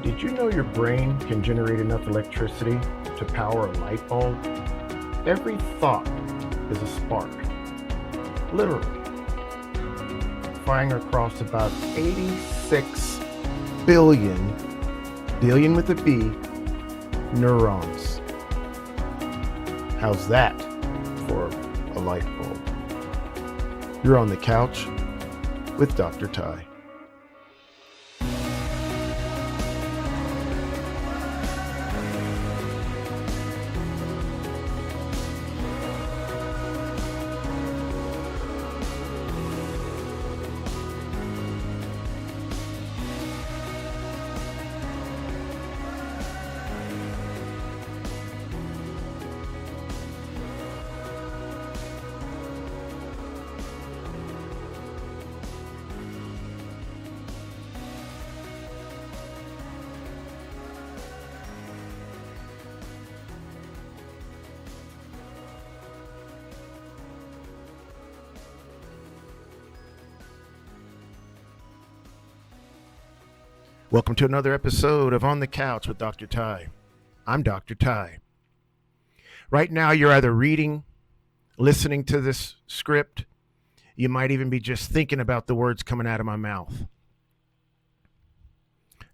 Did you know your brain can generate enough electricity to power a light bulb? Every thought is a spark, literally, firing across about 86 billion with a B, neurons. How's that for a light bulb? You're on the couch with Dr. Ty. Welcome to another episode of On the Couch with Dr. Ty. I'm Dr. Ty. Right now, you're either reading, listening to this script. You might even be just thinking about the words coming out of my mouth.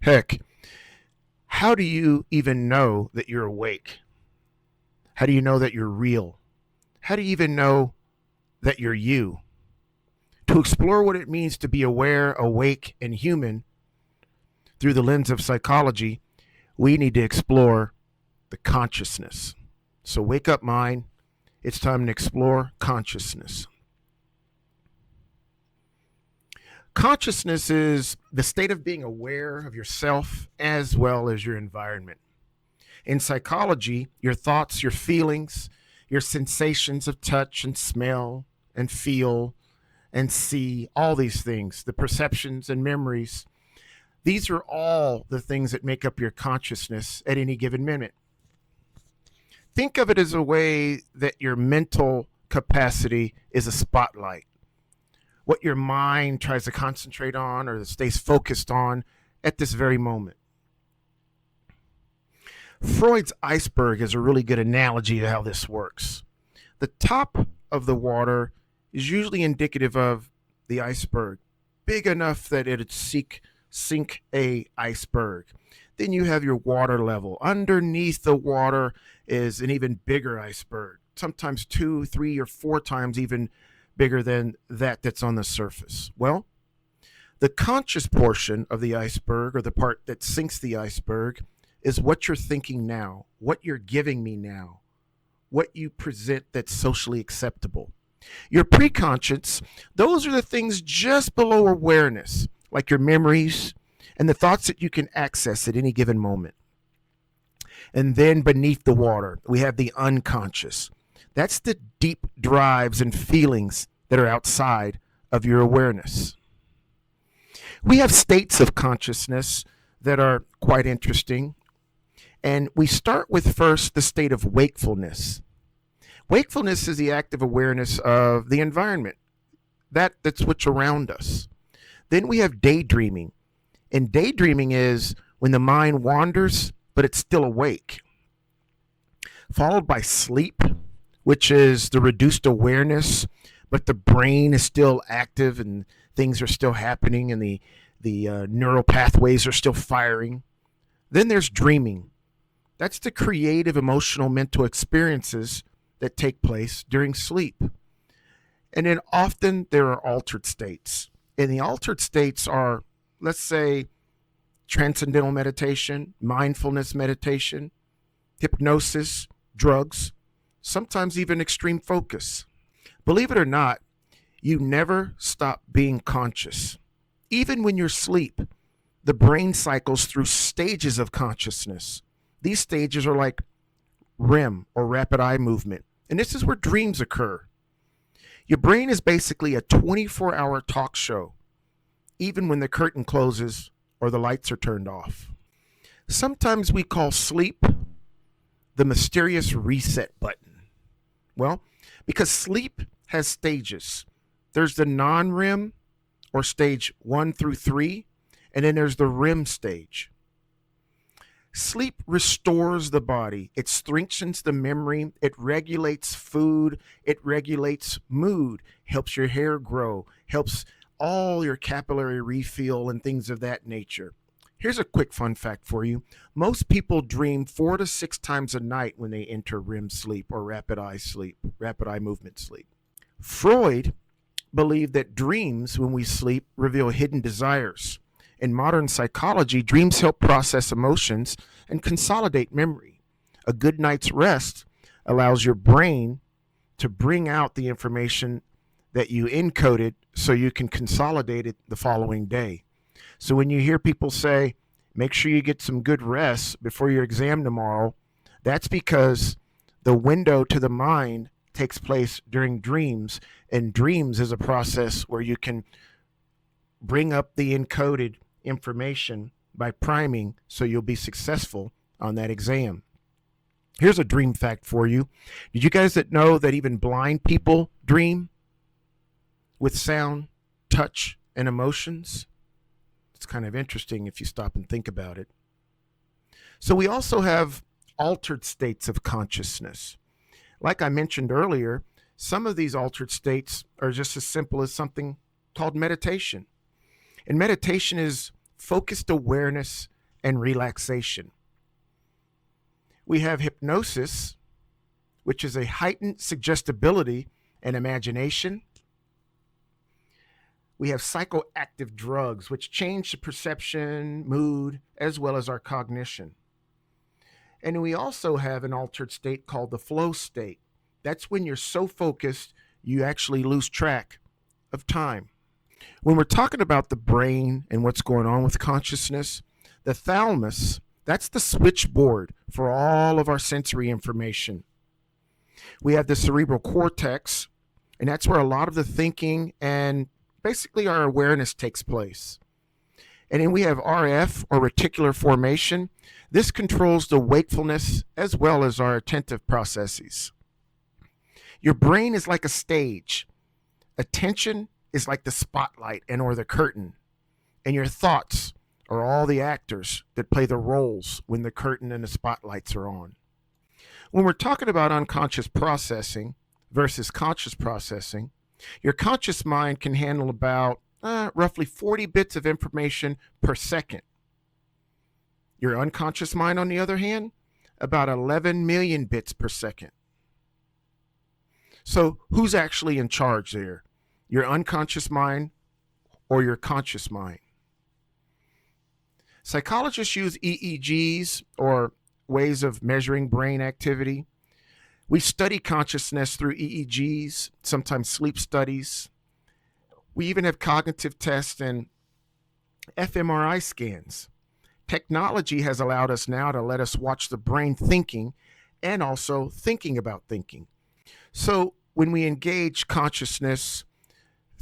Heck, how do you even know that you're awake? How do you know that you're real? How do you even know that you're you? To explore what it means to be aware, awake, and human through the lens of psychology, we need to explore the consciousness. So wake up, mind. It's time to explore consciousness. Consciousness is the state of being aware of yourself as well as your environment. In psychology, your thoughts, your feelings, your sensations of touch and smell and feel and see, all these things, the perceptions and memories, these are all the things that make up your consciousness at any given minute. Think of it as a way that your mental capacity is a spotlight. What your mind tries to concentrate on or stays focused on at this very moment. Freud's iceberg is a really good analogy to how this works. The top of the water is usually indicative of the iceberg, big enough that it'd sink a iceberg. Then you have your water level. Underneath the water is an even bigger iceberg, sometimes 2, 3, or 4 times even bigger than that's on the surface. Well, the conscious portion of the iceberg, or the part that sinks the iceberg, is what you're thinking now, what you're giving me now, what you present that's socially acceptable. Your preconscious, those are the things just below awareness, like your memories and the thoughts that you can access at any given moment. And then beneath the water, we have the unconscious. That's the deep drives and feelings that are outside of your awareness. We have states of consciousness that are quite interesting. And we start with first the state of wakefulness. Wakefulness is the active awareness of the environment, that's what's around us. Then we have daydreaming. And daydreaming is when the mind wanders, but it's still awake. Followed by sleep, which is the reduced awareness, but the brain is still active and things are still happening and the neural pathways are still firing. Then there's dreaming. That's the creative, emotional, mental experiences that take place during sleep. And then often there are altered states. And the altered states are, let's say, transcendental meditation, mindfulness meditation, hypnosis, drugs, sometimes even extreme focus. Believe it or not, you never stop being conscious. Even when you're asleep, the brain cycles through stages of consciousness. These stages are like REM, or rapid eye movement. And this is where dreams occur. Your brain is basically a 24-hour talk show, even when the curtain closes or the lights are turned off. Sometimes we call sleep the mysterious reset button. Well, because sleep has stages. There's the non-REM, or stage 1 through 3, and then there's the REM stage. Sleep restores the body. It strengthens the memory. It regulates food. It regulates mood, helps your hair grow, helps all your capillary refill and things of that nature. Here's a quick fun fact for you. Most people dream 4 to 6 times a night when they enter REM sleep or rapid eye movement sleep. Freud believed that dreams, when we sleep, reveal hidden desires. In modern psychology, dreams help process emotions and consolidate memory. A good night's rest allows your brain to bring out the information that you encoded so you can consolidate it the following day. So when you hear people say, make sure you get some good rest before your exam tomorrow, that's because the window to the mind takes place during dreams, and dreams is a process where you can bring up the encoded information by priming so you'll be successful on that exam. Here's a dream fact for you. Did you guys know that even blind people dream with sound, touch, and emotions? It's kind of interesting if you stop and think about it. So we also have altered states of consciousness. Like I mentioned earlier, some of these altered states are just as simple as something called meditation. And meditation is focused awareness and relaxation. We have hypnosis, which is a heightened suggestibility and imagination. We have psychoactive drugs, which change the perception, mood, as well as our cognition. And we also have an altered state called the flow state. That's when you're so focused, you actually lose track of time. When we're talking about the brain and what's going on with consciousness, the thalamus, that's the switchboard for all of our sensory information. We have the cerebral cortex, and that's where a lot of the thinking and basically our awareness takes place. And then we have RF, or reticular formation. This controls the wakefulness as well as our attentive processes. Your brain is like a stage. Attention is like the spotlight and or the curtain. And your thoughts are all the actors that play the roles when the curtain and the spotlights are on. When we're talking about unconscious processing versus conscious processing, your conscious mind can handle about roughly 40 bits of information per second. Your unconscious mind, on the other hand, about 11 million bits per second. So who's actually in charge there? Your unconscious mind or your conscious mind? Psychologists use EEGs, or ways of measuring brain activity. We study consciousness through EEGs, sometimes sleep studies. We even have cognitive tests and fMRI scans. Technology has allowed us now to let us watch the brain thinking and also thinking about thinking. So when we engage consciousness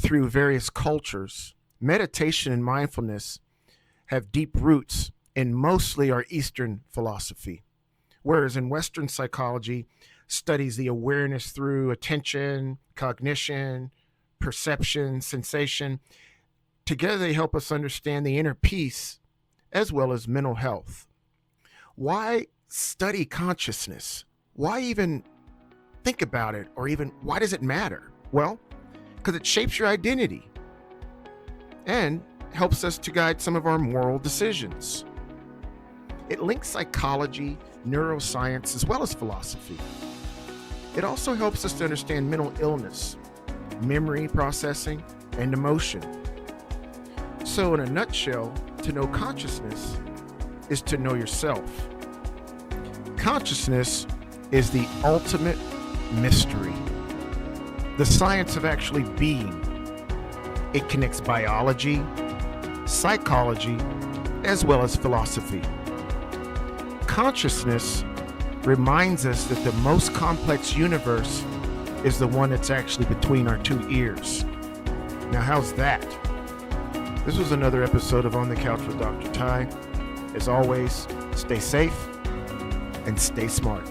through various cultures, meditation and mindfulness have deep roots in mostly our Eastern philosophy, whereas in Western psychology, studies the awareness through attention, cognition, perception, sensation. Together they help us understand the inner peace as well as mental health. Why study consciousness? Why even think about it? Or even why does it matter? Well, because it shapes your identity and helps us to guide some of our moral decisions. It links psychology, neuroscience, as well as philosophy. It also helps us to understand mental illness, memory processing, and emotion. So in a nutshell, to know consciousness is to know yourself. Consciousness is the ultimate mystery, the science of actually being. It connects biology, psychology, as well as philosophy. Consciousness reminds us that the most complex universe is the one that's actually between our two ears. Now, how's that? This was another episode of On the Couch with Dr. Ty. As always, stay safe and stay smart.